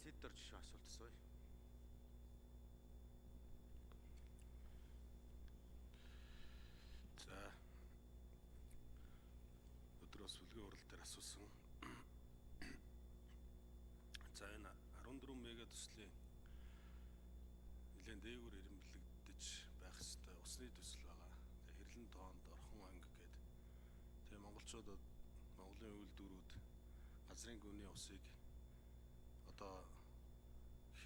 Сэдвэр жишээ асуулт асууя. За өдрөөс бүлгийн урал дээр асуусан. За энэ 14 мега төслийн нэлээд дээгүүр ирэмблэгдэж байх ёстой усны төсөл байгаа. Тэгээ хэрлэн тоонд орхон анги гээд тэгээ монголчуудад Монголын үйлдвэрүүд газрын гүний усыг одоо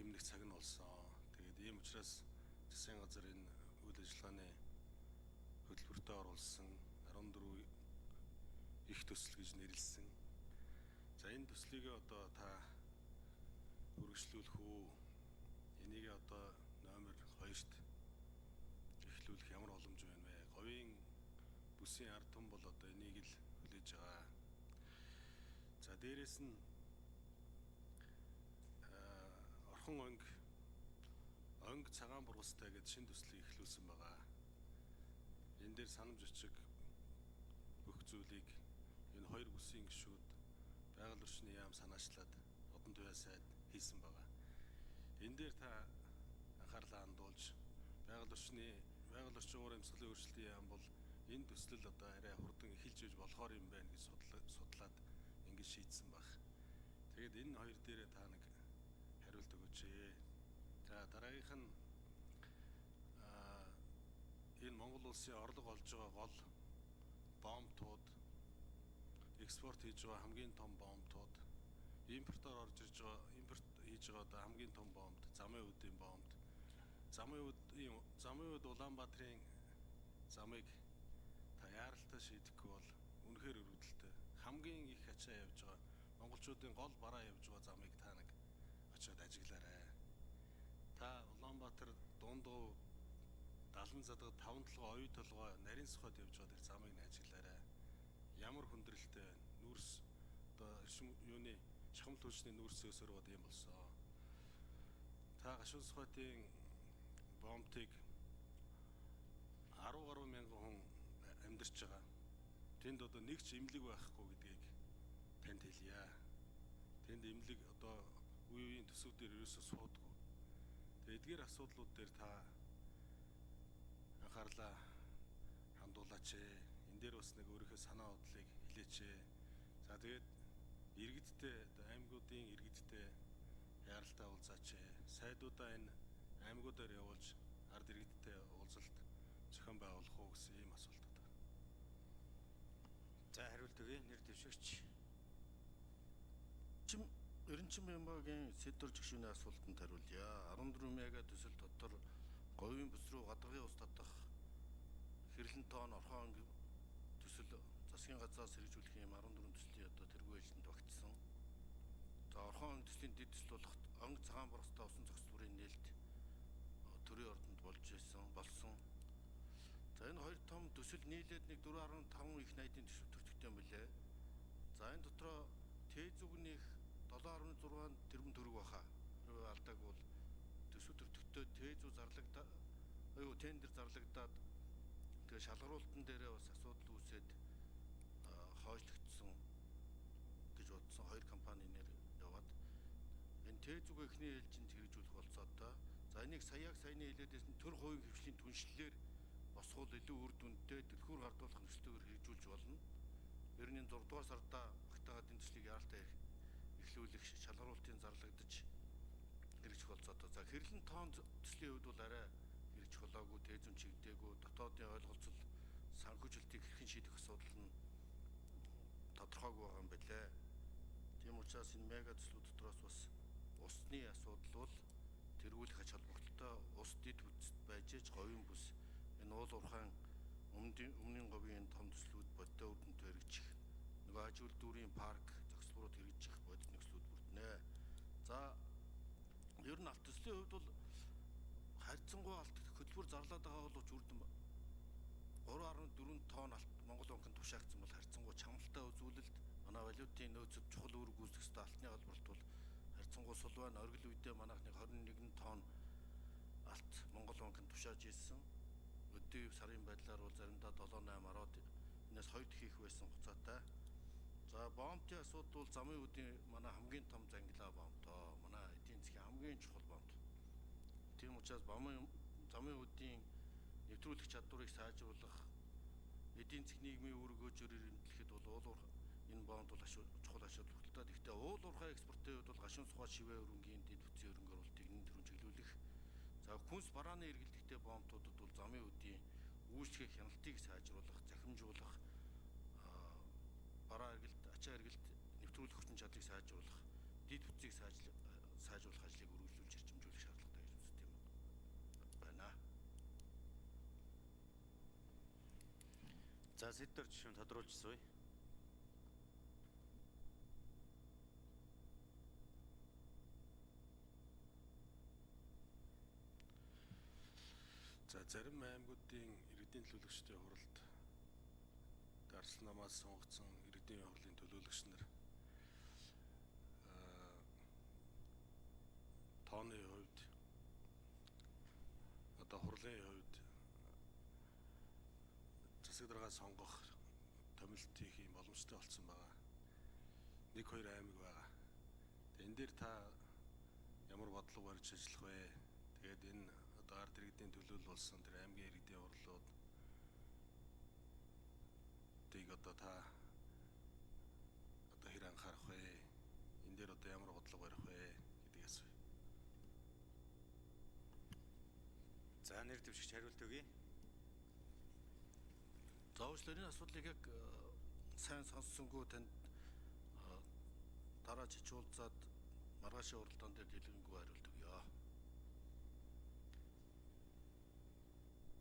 хэмнэх цаг нь болсон. Тэгээд ийм учраас засгийн газар энэ үйл ажиллагааны хөтөлбөртөө оруулсан 14 их төсөл гэж нэрлсэн. За энэ төслийг одоо та үргэлжлүүлэх үү? Энийг одоо номер 2-т эхлүүлэх ямар боломж байна вэ? Говийн бүсийн ард түмэн бол одоо энийг л хүлээж байгаа. За дээрэс нь орхон онг цагаан бургастай гэж шинэ төслийг эхлүүлсэн байгаа. Энэ дээр санамж очиг бүх зүйлийг энэ хоёр бүсийн гишүүд байгаль орчны яам санаачлаад одон туяа сайд хийсэн байгаа. Энэ дээр та анхаарлаа хандуулж байгаль орчин уур амьсгалын өөрчлөлтийн яам бол энэ төслөл одоо арай хурдан эхэлж иж болохоор юм байна гэж судлаад ингэж шийдсэн баг. Тэгээд энэ хоёр дээрээ та нэг хариулт өгөөч. За дараагийнх нь энэ Монгол улсын орлого олж байгаа гол бомбтууд, экспорт хийж байгаа хамгийн том бомбтууд, импортоор орж ирж байгаа, импорт хийж байгаа одоо хамгийн том бомб, замын үүдийн бомб. Замын үүд Улаанбаатарын замыг та яаралтай шийдэхгүй бол үнэхээр өрөвдөлтэй. Хамгийн их ачаа явж байгаа монголчуудын гол бараа явж байгаа замыг та нэг очиод ажиглаарай. Та Улаанбаатар дундуу Далан задгад 5-7 оюу толгой нарийн сохоод явж байгаа тэр замыг нь ажиглаарай. Ямар хүндрэлтэй нүүрс одоо юуны шахам түлшний нүүрсээс өрөөд юм болсон. Та гашуун сохотын бомбтыг 10 гаруй мянган хүн амьдарч байгаа. Тэнд одоо нэг ч эмнэлэг байхгүй гэдгийг танд хэлье. Тэнд эмнэлэг одоо үеийн төсвүүдээр ерөөсөө суудаггүй. Тэгээд эдгээр асуудлууд дээр та анхаарлаа хандуулаач. Энэ дээр бас нэг өөрийнхөө санаа бодлыг хэлээч. За тэгээд иргэдтэй аймагуудын иргэдтэй яаралтай уулзаач. Сайдуудаа энэ аймагуудаар явуулж ард иргэдтэй уулзалт зохион байгуулах уу гэсэн ийм асуултууд байна. За хариулт өгье. Нэр дэвшигч. Эренчин Бямбагийн Сэдвэр жигшүүний асуултанд хариулъя. 14 мега төсөл дотор говийн бүс рүү гадаргын ус татах хэрлэн тоон орхон анги төсөл засгийн газраас хэрэгжүүлэх юм 14 төслийн одоо тэргүй ээлжинд багтсан. За орхон анги төслийн дэд төсөл болох онг цагаан бургастай усан зохицуулбарын нээлт төрийн ордонд болсон. За энэ хоёр том төсөл нийлээд нэг 4.5 их найдын төсөв төртөгтэй юм билээ. За энэ дотроо Тээ зүгнийх 7.6 тэрбум төгрөг баха. Хэрвээ алдааг бол төсөв төртөгтөө тендер зарлагдаад тэгээ шалгаруулалтан дээрээ бас асуудал үүсээд хойшлогдсон гэж бодсон хоёр компани нэр яваад энэ Тээ зүг эхний ээлжинд хэрэгжүүлэх болцоотой. За энийг саяны хэлээдсэн төр хувийн хвшлийн түншлэлээр босгол илүү үр дүнтэй дэлгүүр гардуулах нөхцөлөөр хэрэгжүүлж болно. Ер нь 6 дугаар сарда багтаагаад энэ төслийг яаралтай эхлүүлэх шалгаруулалтын зарлагдаж хэрэгжих болцоотой. За хэрлэн тоон төслийн хувьд бол арай хэрэгжих болоогүй, тээзүн чигдээгүй, дотоодын ойлголцол санхүүжилтийг хэрхэн шийдэх асуудал нь тодорхойгүй байгаа юм билээ. Тийм учраас энэ мега төслүүд дотроос бас усны асуудал бол тэргүүлэх ач холбогдолтой ус дэд бүтцэд байж говийн бүс энэ уул уурхайн өмнгийн говийн том төслүүд бодтой үр дүнтэй хэрэгжих нөгөө ажил дүүрийн парк зохицуулбарууд хэрэгжих бодит нөхцлүүд бүрднэ. За ер нь алт төслийн хувьд бол харьцангуй алт хөтөлбөр зарлаад байгаа бол үрдэн 3.4 тонн алт Монгол банкнд тушаагдсан бол харьцангуй чамлалтай үзүүлэлт манай валютын нөөцөд чухал үүрэг гүйцэтгэх ёстой алтны холболт бол харьцангуй сул байна. Оргил үедээ манайхны 21 тонн алт Монгол банкнд тушааж ирсэн. Өдөө сарын байдлаар бол заримдаа 7-8 ороод энэс 2 дахь их байсан хугацаатай. За бомбын асуудал бол замын үүдийн манай хамгийн том зангилаа бомб тоо. Манай эдийн учраас замын үдийн нэвтрүүлэх чадварыг сайжруулах, эдийн засгийн нийгмийн үүрэг өөрөөр эмтлэхэд бол энэ бонд бол чухал асуудал багтал. Гэхдээ уул уурхай экспортын хувьд бол гашуун сухад шивээ хөрөнгийн дэд бүтцийн хөрөнгө оруулалтыг нэн төрөнд чиглүүлэх. За хүнс барааны эргэлттэй бондуудад бол замын үдийн үйлчлэх хяналтыг сайжруулах, захимжуулах, бараа эргэлт, ачаа эргэлт нэвтрүүлэх хүчин чадлыг сайжруулах, дэд бүтцийг сайжруулах ажлыг үргэлжлүүлж хэрчимжүүлэх шаардлагатай гэж үздэг юм байна. За сэдвэр жишээ нь тодруулжсоё. За зарим аймагуудын иргэдийн төлөөлөгчдийн хуралд дарслан намаас сонгогдсон иргэдийн хурлын төлөөлөгч нар тооны хувьд одоо хурлын хувьд засаг даргаа сонгох томилт хийх юм боломжтой болсон байгаа. 1-2 аймаг байгаа. Энэ дээр та ямар бодлого барьж ажиллах вэ? Тэгээд энэ одоо ард иргэдийн төлөөлөл болсон тэр аймгийн иргэдийн хурлууд тийг одоо та одоо хэр анхаарах вэ? Энэ дээр одоо ямар бодлого барих вэ гэдгийг асууя. За нэр дэвшигч хариулт өгье. Заавчлын энэ асуудлыг яг сайн сонссонгүй танд дараа чичуулзаад маргаашийн уралдаан дээр дэлгэнгүй хариулт